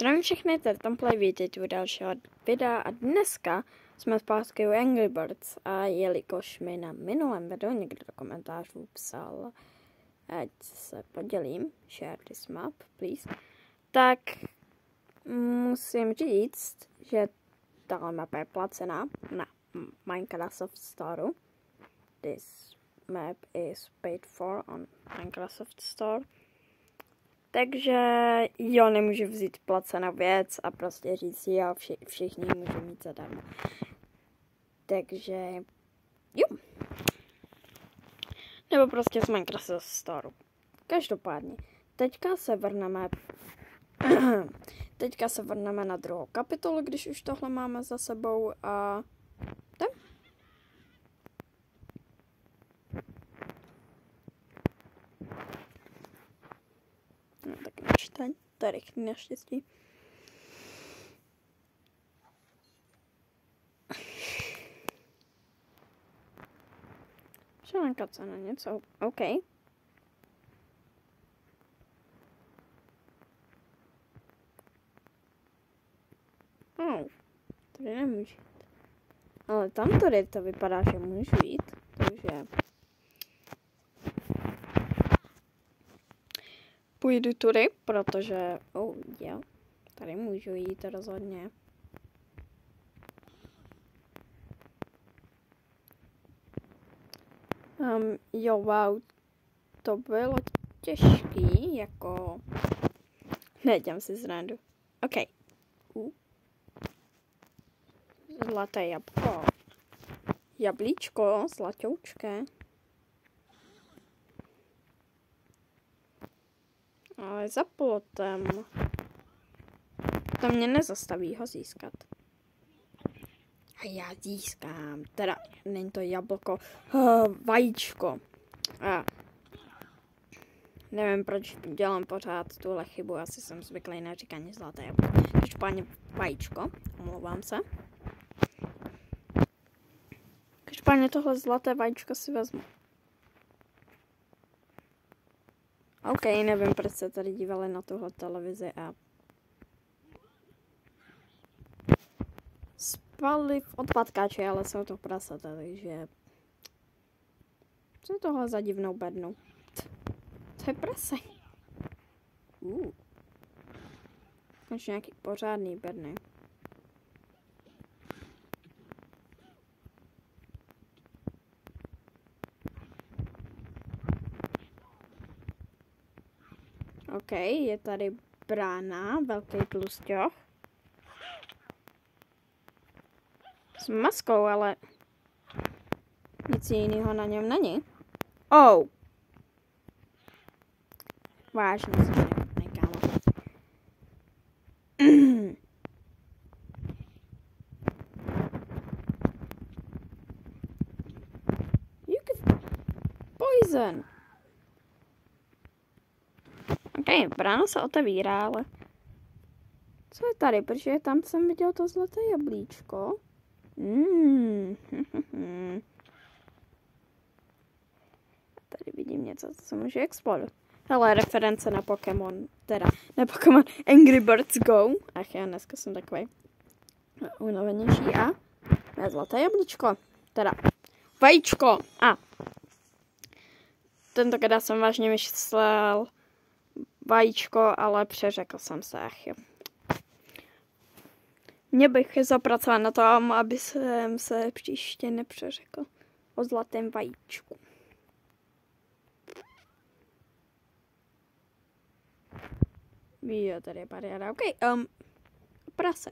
Zdravím všechny, tady Tomplay, vítejte u dalšího videa a dneska jsme zpátky u Angry Birds a jelikož mi na minulém videu někdo do komentářů psal, ať se podělím, share this map, please, tak musím říct, že tahle mapa je placená na Minecraft Store. This map is paid for on Minecraft Store. Takže jo, nemůžu vzít placenou věc a prostě říct jo, všichni můžou mít zadarmo. Takže jo. Nebo prostě z Minecraft Store. Každopádně, teďka se vrneme na druhou kapitolu, když už tohle máme za sebou a tak. No, tak nečtaň, to je rychlý naštěstí. Šelenka se na něco, OK. Tady nemůžu. Ale tam tady to vypadá, že můžu jít, takže půjdu tudy, protože, jo, tady můžu jít rozhodně. Jo, wow, to bylo těžký, jako, nedělám si zrandu. OK. Zlaté jabko. Jablíčko, zlatoučké. Ale za plotem. To mě nezastaví ho získat. A já získám. Teda, není to jablko. Vajíčko. A nevím, proč dělám pořád tuhle chybu. Asi jsem zvyklý na říkání zlaté jablko. Každopádně vajíčko. Omlouvám se. Každopádně tohle zlaté vajíčko si vezmu. OK, nevím, proč se tady dívali na tuhle televizi a spali v odpadkáči, ale jsou to prasata, takže co je tohle za divnou bednu? To je prase. Konečně nějaký pořádný bedny. OK, je tady brána, velký tlusťoch. S maskou, ale nic jiného na něm není. Vážně jsem nechutnej, kámo. You can poison. OK, brána se otevírá, ale co je tady? Protože tam jsem viděl to zlaté jablíčko. Tady vidím něco, co se může explodovat. Hele, reference na Pokémon, teda, ne Pokémon, Angry Birds Go. Ach já dneska jsem takový unavenější a ne zlaté jablíčko, teda vajíčko. Tentokrát jsem vážně myslel vajíčko, ale přeřekl jsem se, ach jo. Mě bych zapracoval na tom, aby jsem se příště nepřeřekl o zlatém vajíčku. Jo, tady je bariéra. OK, prase.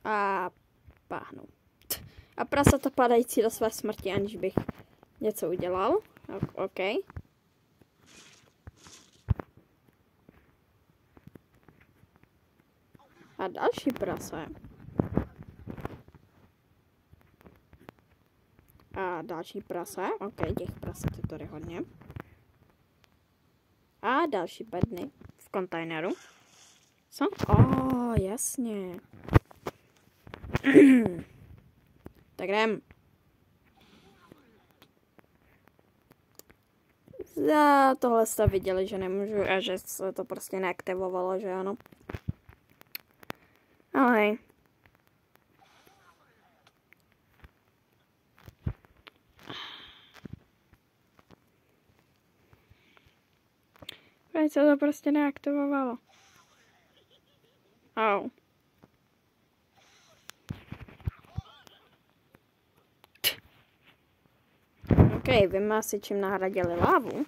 A páhnu. A prasata padající do své smrti, aniž bych něco udělal. OK. A další prase. A další prase. OK, těch prasat je tady hodně. A další bedny v kontejneru. Co? Jasně. Tak jdem. Za tohle jste viděli, že nemůžu a že se to prostě neaktivovalo, že ano. Ale hej. Proč se to prostě neaktivovalo? Au. OK, vím asi, čím nahradili lávu.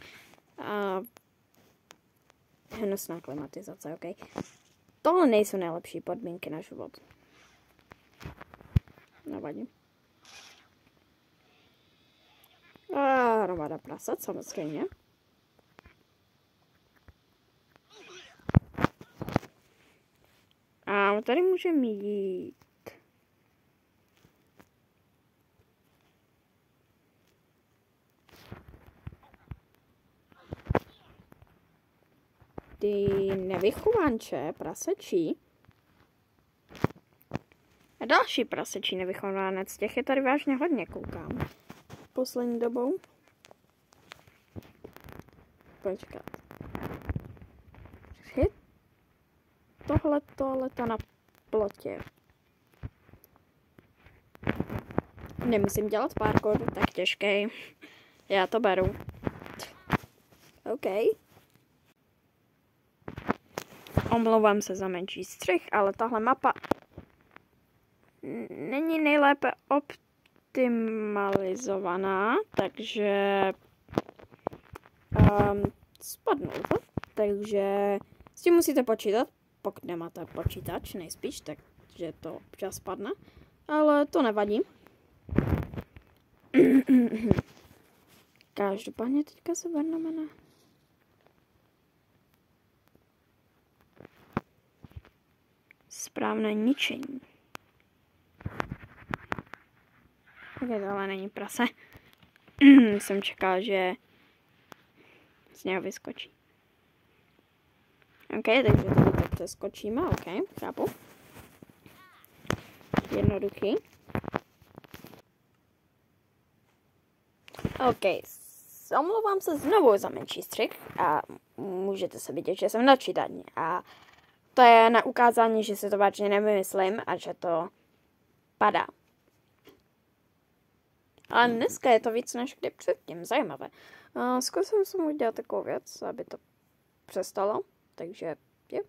Hnusná klimatizace, OK. Tohle nejsou nejlepší podmínky na život. Nevadí. Hromada prasat, samozřejmě. A tady můžeme jít. Ty nevychovanče, prasečí. A další prasečí nevychovanec, těch je tady vážně hodně, koukám. Poslední dobou. Počkat. Tohleto na plotě. Nemusím dělat parkour, tak těžký. Já to beru. OK. Omlouvám se za menší střih, ale tahle mapa není nejlépe optimalizovaná, takže spadnu to. Takže s tím musíte počítat, pokud nemáte počítač, nejspíš, takže to občas spadne, ale to nevadí. Každopádně teďka se vrhneme na správné ničení. Ok, tohle není prase. Jsem čekal, že z něho vyskočí. Ok, takže tady tak přeskočíme, ok, chápu. Jednoduchý. Ok, omlouvám se znovu za menší střih a můžete se vidět, že jsem na čítání. A to je na ukázání, že si to vážně nevymyslím a že to padá. Ale dneska je to víc než kdy předtím, zajímavé. Zkusím jsem udělat takovou věc, aby to přestalo, takže je.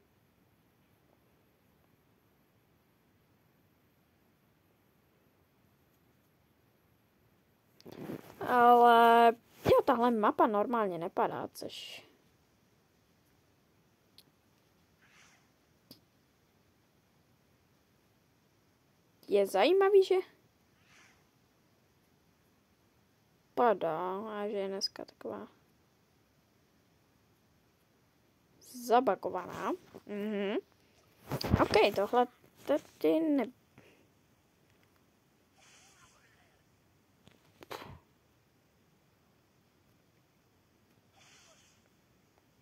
Ale jo, tahle mapa normálně nepadá, což je zajímavý, že padá a že je dneska taková zabagovaná. Ok, tohle tady ne...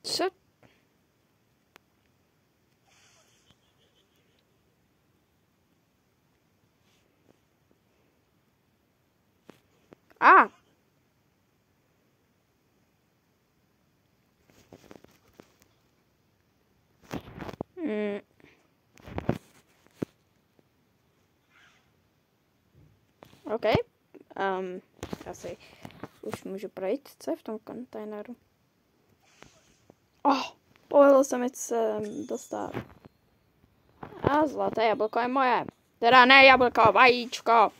Co? OK. Asi už můžu projít, co je v tom kontejneru. Povedlo se mi sem dostat. A zlaté jablko je moje. Teda ne jablko, vajíčko.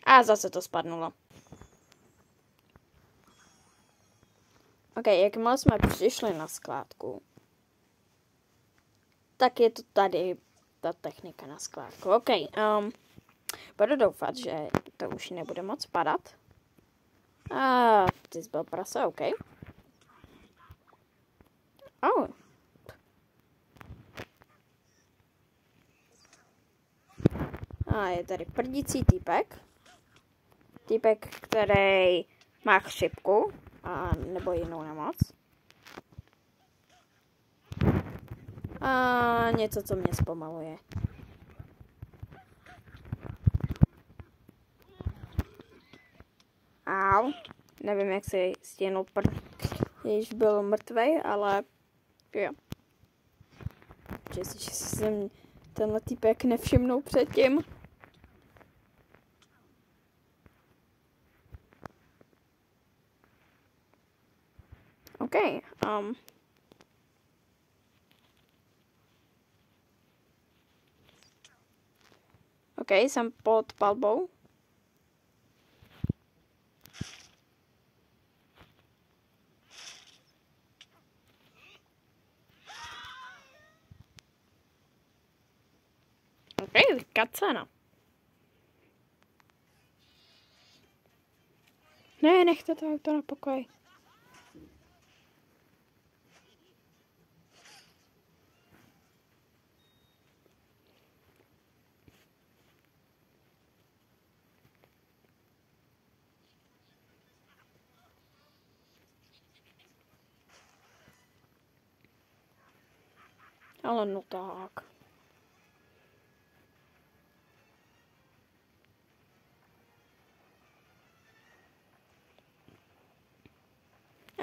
A zase to spadnulo. OK, jakmile jsme přišli na skládku, tak je to tady ta technika na skládku. OK, budu doufat, že to už nebude moc padat. A ty zbyl prase, OK. A je tady prdící týpek. Týpek, který má chřipku a nebo jinou nemoc. A něco, co mě zpomaluje. Au. nevím, jak se jej stihnul, když byl mrtvej, ale jo. Že jsem tenhle týpek nevšimnul předtím. OK. OK, jsem pod palbou. OK, kacena. Ne, nechte to auto na pokoji. Ale no tak.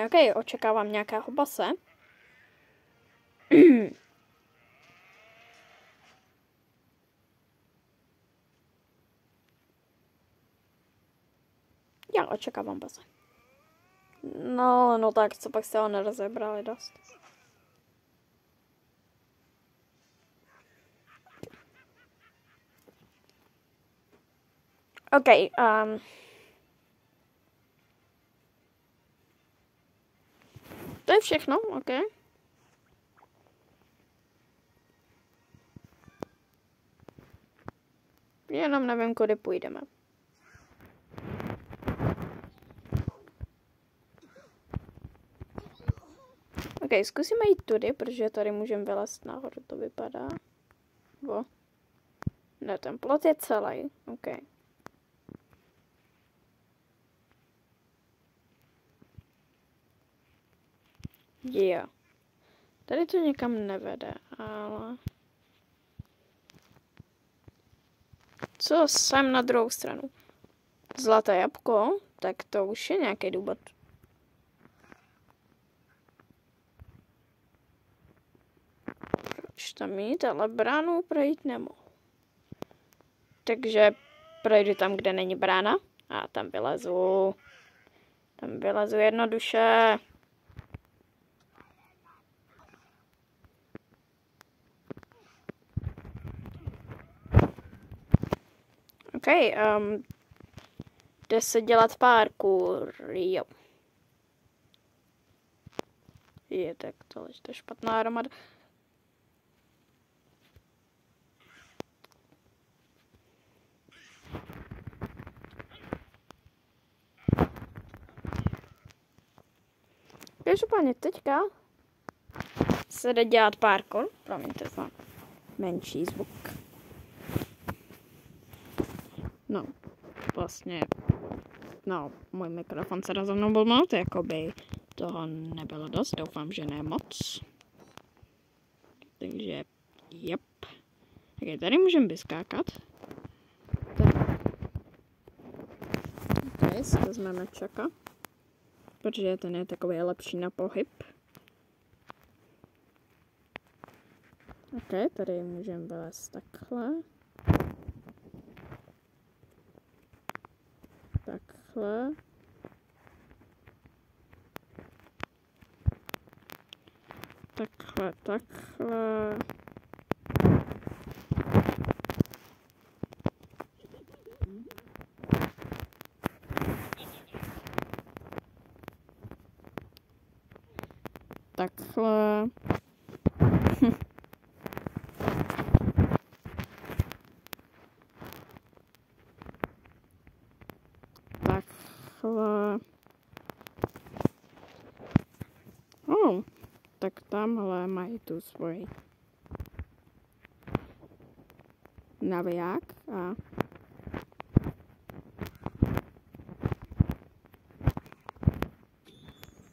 OK, očekávám nějakého bose. Já očekávám bose. No tak, co pak jste ho nerozebrali dost. OK, to je všechno, OK. Jenom nevím, kudy půjdeme. OK, zkusíme jít tudy, protože tady můžeme vylézt nahoru, to vypadá. Bo. Ne, ten plot je celý, OK. Jo. Tady to někam nevede, ale... Co jsem na druhou stranu? Zlaté jabko? Tak to už je nějaký důvod. Proč tam jít, ale bránu projít nemohu. Takže projdu tam, kde není brána. A tam vylezu. Tam vylezu jednoduše. OK, jde se dělat parkour, jo. Je, tak tohle je špatná hromada. Každopádně teďka se jde dělat parkour. Promiňte za menší zvuk. No, vlastně, no, můj mikrofon se rozhodnul blbnout, jakoby toho nebylo dost, doufám, že ne moc. Takže, jep. Takže tady můžeme vyskákat. Ok, vezmeme čaka, protože ten je takový lepší na pohyb. Ok, tady můžeme vylézt takhle. Takhle. Takhle, takhle. Takhle. Takhle. Tak tamhle mají tu svoji naviják a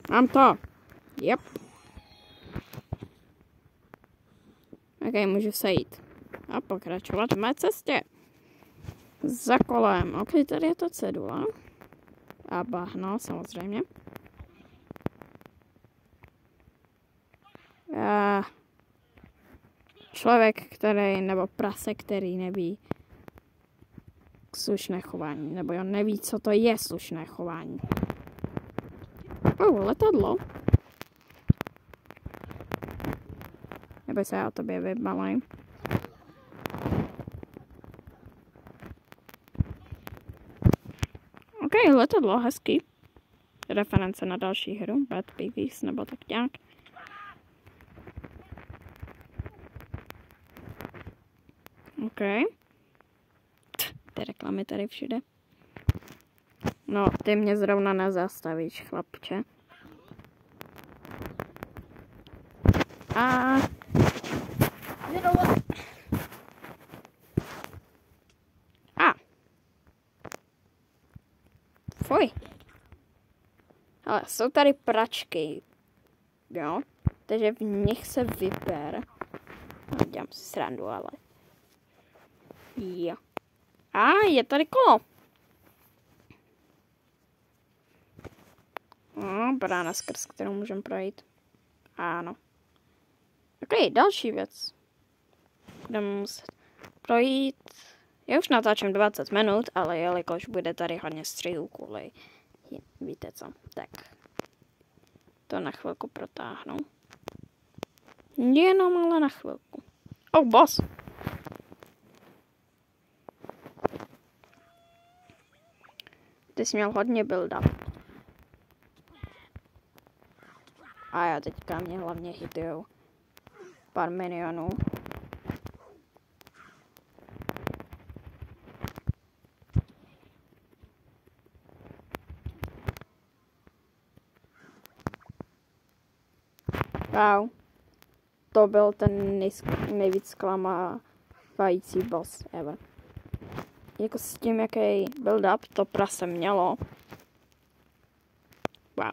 mám to. Yep. Ok, můžu sejít a pokračovat v mé cestě. Za kolem. Ok, tady je to cedula. A bahno, samozřejmě. A člověk, který, nebo prase, který neví slušné chování, nebo on neví, co to je slušné chování. Letadlo. Nebo se já o tobě vybalím. OK, letadlo, hezký. Reference na další hru, Bad Babies, nebo tak nějak. OK. Ty reklamy tady všude. No, ty mě zrovna nezastavíš, chlapče. A... Fuj. Ale jsou tady pračky. Jo. Takže v nich se vyper. No, dělám si srandu, ale. Jo. A je tady kolo. No, brána, skrz kterou můžeme projít. Ano. Ok, další věc. Budeme muset projít. Já už natáčím 20 minut, ale jelikož bude tady hodně střihů kvůli, víte co, tak to na chvilku protáhnu. Jenom ale na chvilku. Oh, boss. Ty jsi měl hodně build-up. A já teďka mě hlavně hitujou pár minionů. Wow. To byl ten nejvíc klamávající boss ever. Jako s tím, jaký build-up to prase mělo. Wow.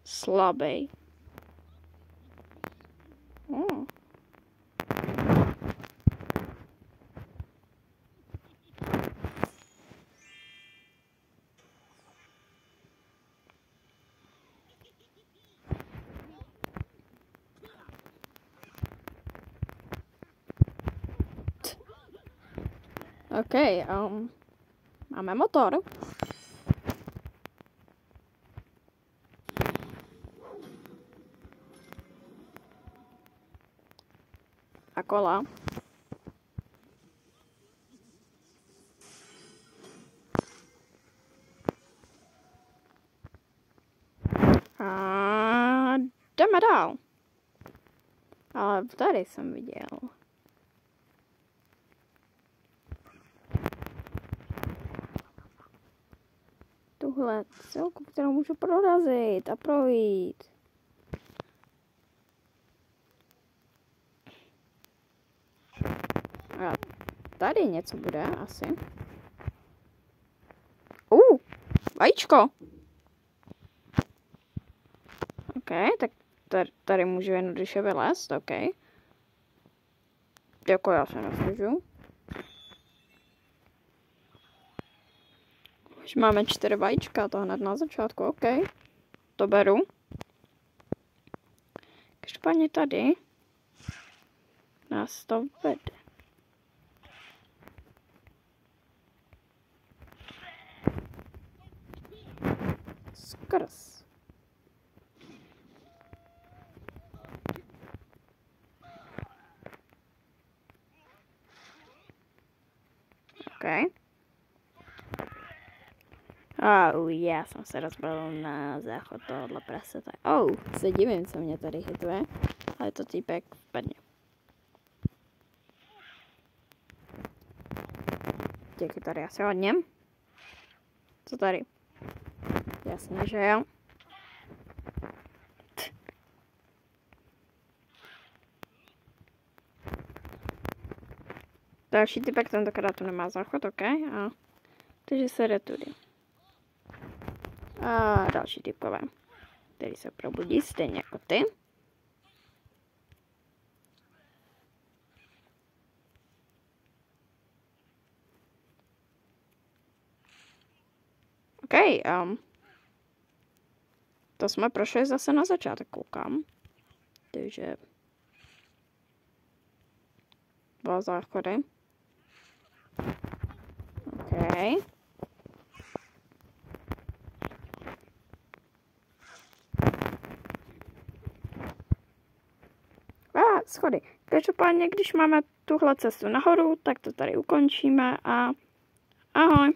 Slabý. OK, máme motor. A kola. A jdeme dál. Ale tady jsem viděl. Tuhle celku, kterou můžu prorazit a projít. A tady něco bude asi. Vajíčko. OK, tak tady můžu jednoduše vylézt, OK. Jako já se neslužu. Už máme 4 vajíčka, to hned na začátku, OK. To beru. Každopádně tady nás to vede. Skrz. OK. Já jsem se rozbalil na záchod tohohle prasete. Se divím, co mě tady hituje. Ale to týpek vpadně. Těch je tady asi hodně. Co tady? Jasně, že jo. Další typek tentokrát tu nemá záchod, OK. Takže se jde tudy. A další typkové, který se probudí stejně jako ty. OK, to jsme prošli zase na začátek, koukám. Takže 2 záchody. OK. Schody. Každopádně, když máme tuhle cestu nahoru, tak to tady ukončíme a ahoj.